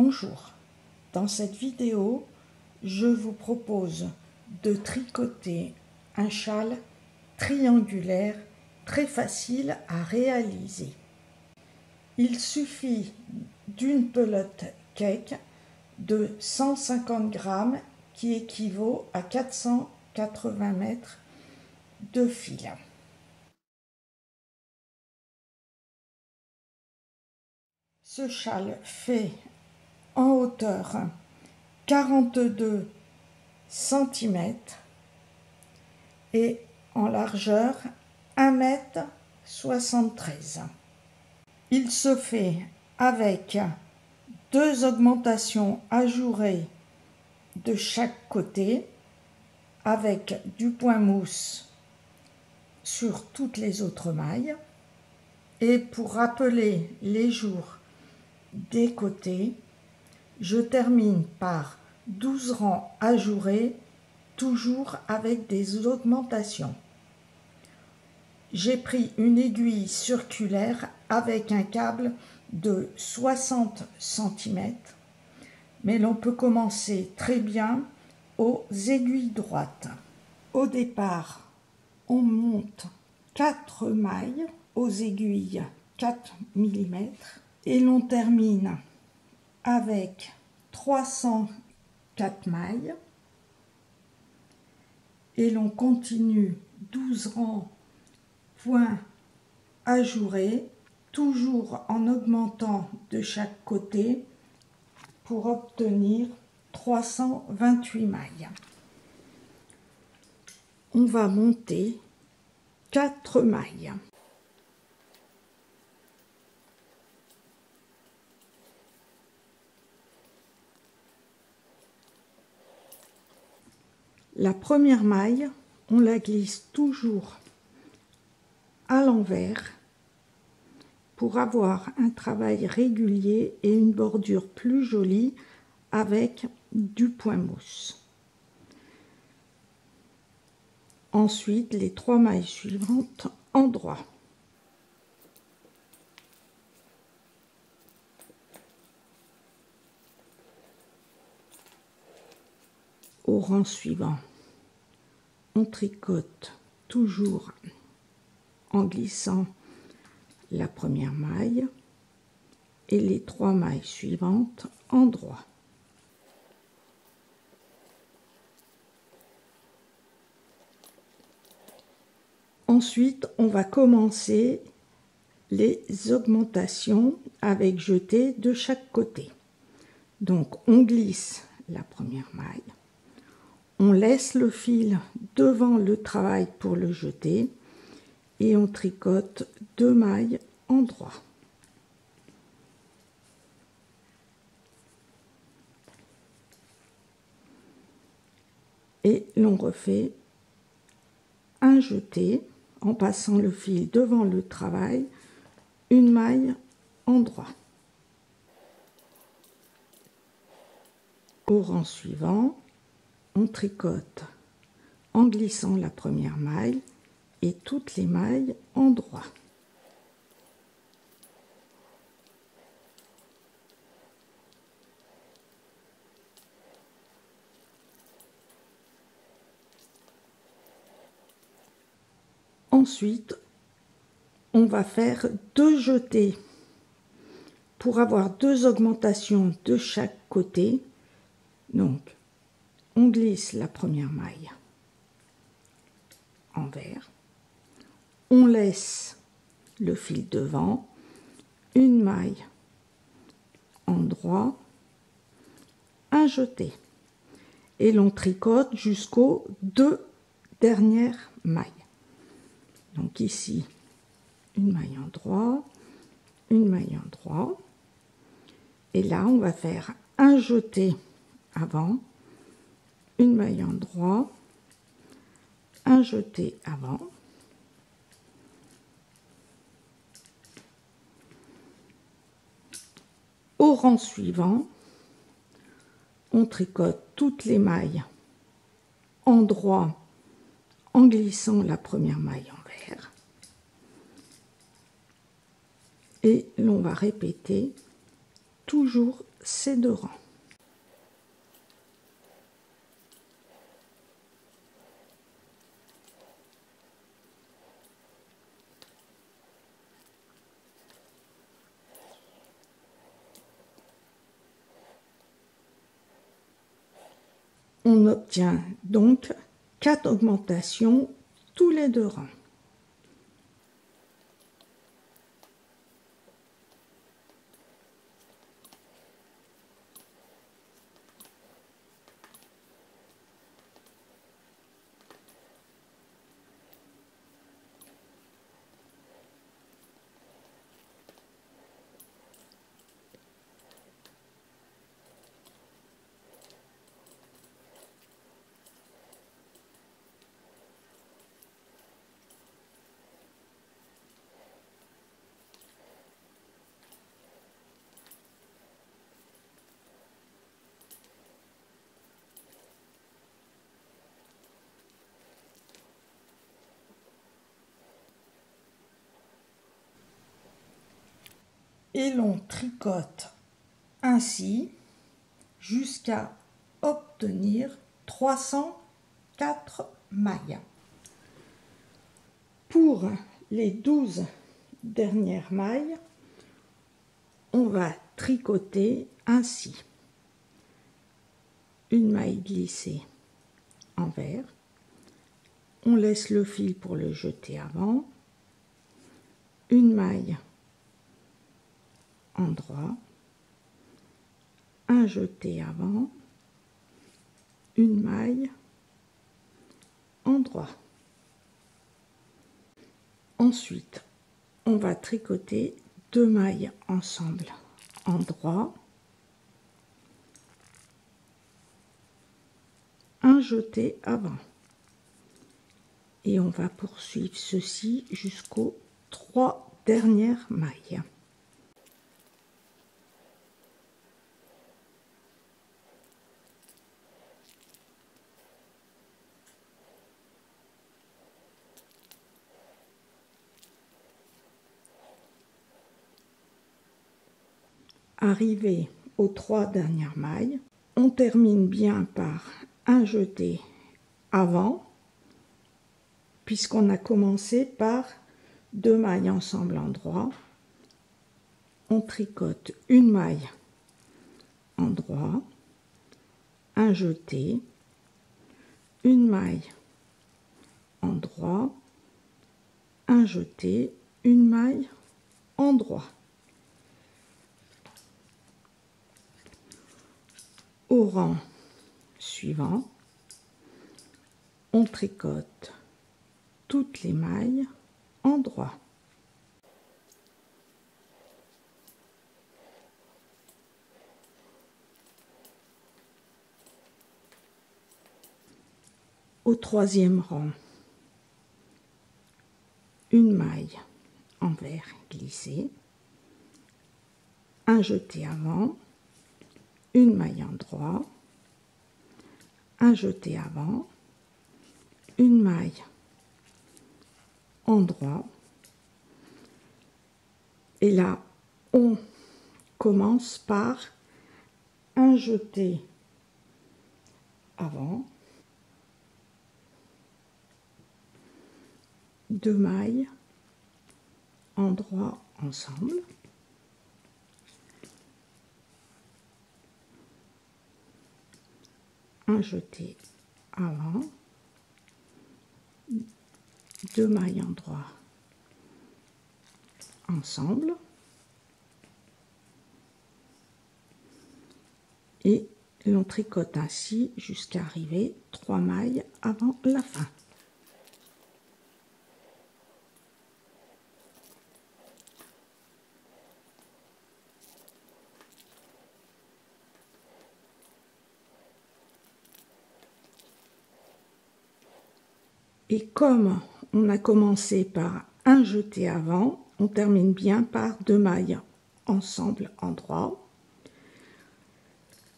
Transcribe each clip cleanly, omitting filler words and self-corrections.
Bonjour, dans cette vidéo, je vous propose de tricoter un châle triangulaire très facile à réaliser. Il suffit d'une pelote cake de 150 grammes qui équivaut à 480 mètres de fil. Ce châle fait en hauteur 42 cm et en largeur 1,73 m. Il se fait avec 2 augmentations ajourées de chaque côté, avec du point mousse sur toutes les autres mailles. Et pour rappeler les jours des côtés, je termine par 12 rangs ajourés, toujours avec des augmentations. J'ai pris une aiguille circulaire avec un câble de 60 cm, mais l'on peut commencer très bien aux aiguilles droites. Au départ, on monte 4 mailles aux aiguilles 4 mm et l'on termine avec 304 mailles et l'on continue 12 rangs points ajourés, toujours en augmentant de chaque côté pour obtenir 328 mailles. On va monter 4 mailles. La première maille, on la glisse toujours à l'envers pour avoir un travail régulier et une bordure plus jolie avec du point mousse. Ensuite, les 3 mailles suivantes en droit. Au rang suivant, on tricote toujours en glissant la première maille et les 3 mailles suivantes en droit. Ensuite, on va commencer les augmentations avec jeté de chaque côté. Donc, on glisse la première maille. On laisse le fil devant le travail pour le jeter et on tricote 2 mailles en droit. Et l'on refait un jeté en passant le fil devant le travail, une maille en droit. Au rang suivant, on tricote en glissant la première maille et toutes les mailles en droit. Ensuite, on va faire 2 jetés pour avoir 2 augmentations de chaque côté. Donc, on glisse la première maille envers, on laisse le fil devant, une maille en droit, un jeté et l'on tricote jusqu'aux 2 dernières mailles. Donc ici, une maille en droit, une maille en droit, et là on va faire un jeté avant, une maille en droit, un jeté avant, au rang suivant, on tricote toutes les mailles en droit en glissant la première maille envers et l'on va répéter toujours ces 2 rangs. On obtient donc 4 augmentations tous les 2 rangs. Et l'on tricote ainsi jusqu'à obtenir 304 mailles. Pour les 12 dernières mailles, on va tricoter ainsi. Une maille glissée envers, on laisse le fil pour le jeter avant, une maille endroit, un jeté avant, une maille endroit. Ensuite, on va tricoter 2 mailles ensemble endroit, un jeté avant. Et on va poursuivre ceci jusqu'aux 3 dernières mailles. Arrivé aux 3 dernières mailles, on termine bien par un jeté avant, puisqu'on a commencé par 2 mailles ensemble endroit. On tricote une maille endroit, un jeté, une maille endroit, un jeté, une maille endroit. Au rang suivant, on tricote toutes les mailles endroit. Au 3e rang, une maille envers glissée, un jeté avant, une maille endroit, un jeté avant, une maille endroit, et là on commence par un jeté avant, 2 mailles endroit ensemble, un jeté avant, 2 mailles endroit ensemble et l'on tricote ainsi jusqu'à arriver 3 mailles avant la fin. Et comme on a commencé par un jeté avant, on termine bien par 2 mailles ensemble endroit.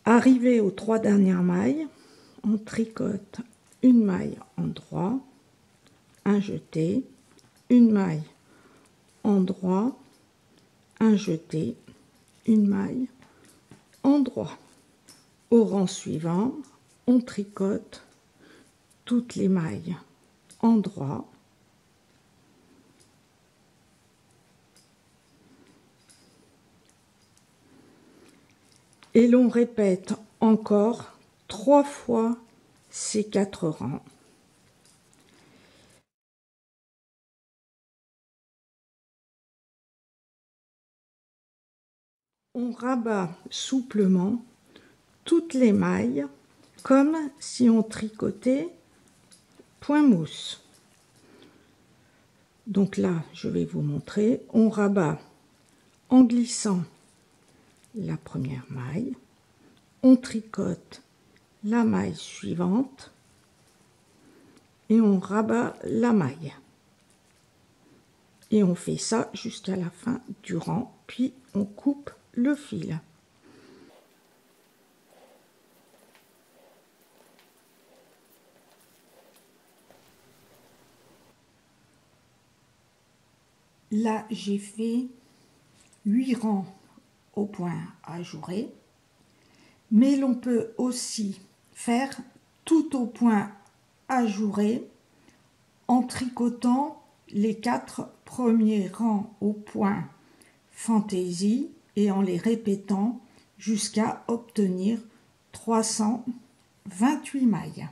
Arrivé aux 3 dernières mailles, on tricote une maille endroit, un jeté, une maille endroit, un jeté, une maille endroit. Au rang suivant, on tricote toutes les mailles endroit. Et l'on répète encore 3 fois ces 4 rangs. On rabat souplement toutes les mailles comme si on tricotait point mousse. Donc là, je vais vous montrer. On rabat en glissant la première maille. On tricote la maille suivante et on rabat la maille. Et on fait ça jusqu'à la fin du rang, puis on coupe le fil. Là, j'ai fait 8 rangs au point ajouré, mais l'on peut aussi faire tout au point ajouré en tricotant les 4 premiers rangs au point fantaisie et en les répétant jusqu'à obtenir 328 mailles.